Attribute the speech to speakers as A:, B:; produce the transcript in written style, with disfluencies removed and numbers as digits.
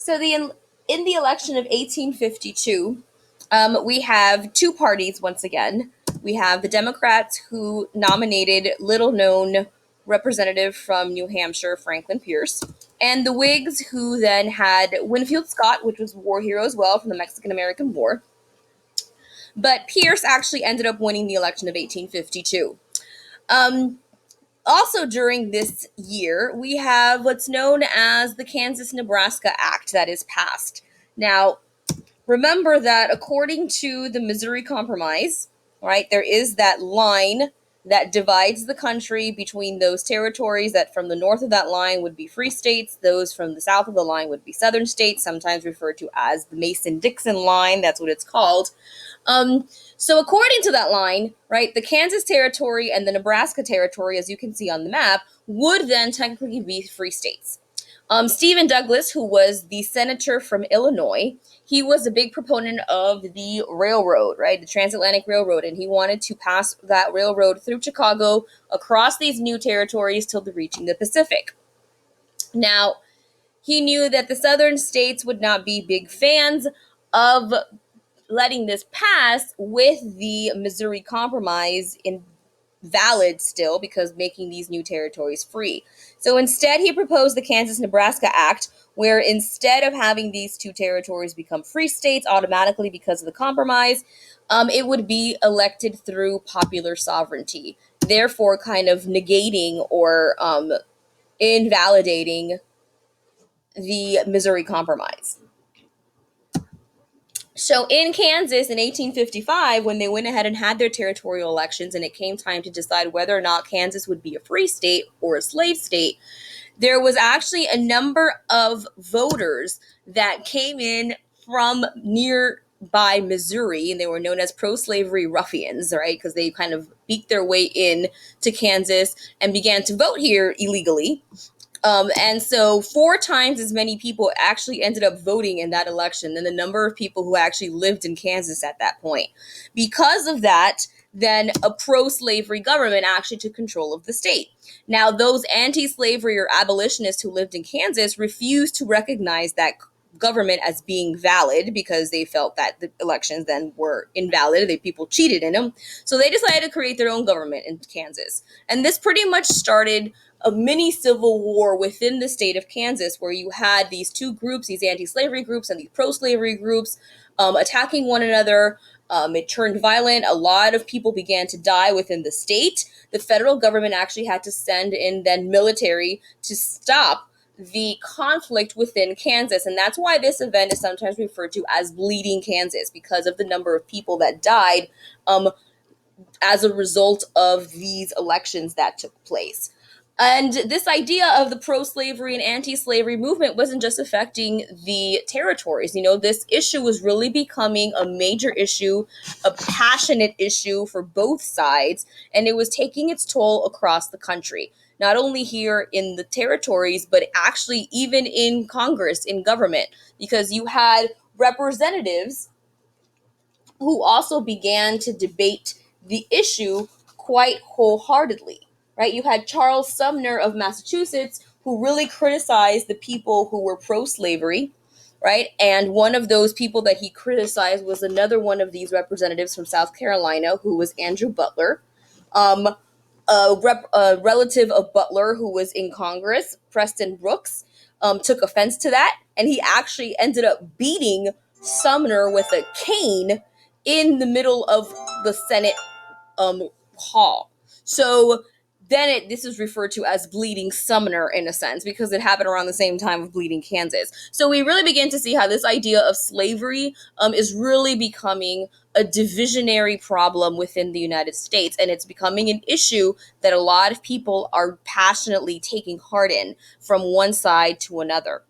A: So in the election of 1852, we have two parties once again. We have the Democrats who nominated little-known representative from New Hampshire, Franklin Pierce, and the Whigs who then had Winfield Scott, which was a war hero as well from the Mexican-American War. But Pierce actually ended up winning the election of 1852. Um, Also, during this year, we have what's known as the Kansas-Nebraska Act that is passed. Now, remember that according to the Missouri Compromise, right, there is that line that divides the country between those territories that from the north of that line would be free states, those from the south of the line would be southern states, sometimes referred to as the Mason-Dixon line. That's what it's called. So according to that line, right, the Kansas territory and the Nebraska territory, as you can see on the map, would then technically be free states. Stephen Douglas, who was the senator from Illinois, he was a big proponent of the railroad, right, the transatlantic railroad, and he wanted to pass that railroad through Chicago across these new territories till reaching the Pacific. Now, he knew that the southern states would not be big fans of letting this pass with the Missouri Compromise invalid still because making these new territories free. So instead, he proposed the Kansas-Nebraska Act, where instead of having these two territories become free states automatically because of the compromise, it would be elected through popular sovereignty, therefore kind of negating or invalidating the Missouri Compromise. So in Kansas in 1855, when they went ahead and had their territorial elections and it came time to decide whether or not Kansas would be a free state or a slave state, there was actually a number of voters that came in from nearby Missouri, and they were known as pro-slavery ruffians, right? Because they kind of beat their way in to Kansas and began to vote here illegally. And so 4 times as many people actually ended up voting in that election than the number of people who actually lived in Kansas at that point. Because of that, then a pro-slavery government actually took control of the state. Now, those anti-slavery or abolitionists who lived in Kansas refused to recognize that government as being valid because they felt that the elections then were invalid. People cheated in them. So they decided to create their own government in Kansas. And this pretty much started a mini civil war within the state of Kansas, where you had these two groups, these anti-slavery groups and these pro-slavery groups, attacking one another. It turned violent. A lot of people began to die within the state. The federal government actually had to send in then military to stop the conflict within Kansas. And that's why this event is sometimes referred to as Bleeding Kansas, because of the number of people that died as a result of these elections that took place. And this idea of the pro-slavery and anti-slavery movement wasn't just affecting the territories. This issue was really becoming a major issue, a passionate issue for both sides, and it was taking its toll across the country. Not only here in the territories, but actually even in Congress, in government, because you had representatives who also began to debate the issue quite wholeheartedly, right? You had Charles Sumner of Massachusetts, who really criticized the people who were pro-slavery, right? And one of those people that he criticized was another one of these representatives from South Carolina, who was Andrew Butler. A relative of Butler who was in Congress, Preston Brooks, took offense to that, and he actually ended up beating Sumner with a cane in the middle of the Senate hall. So then this is referred to as Bleeding Sumner in a sense, because it happened around the same time of Bleeding Kansas. So we really begin to see how this idea of slavery is really becoming a divisionary problem within the United States, and it's becoming an issue that a lot of people are passionately taking heart in from one side to another.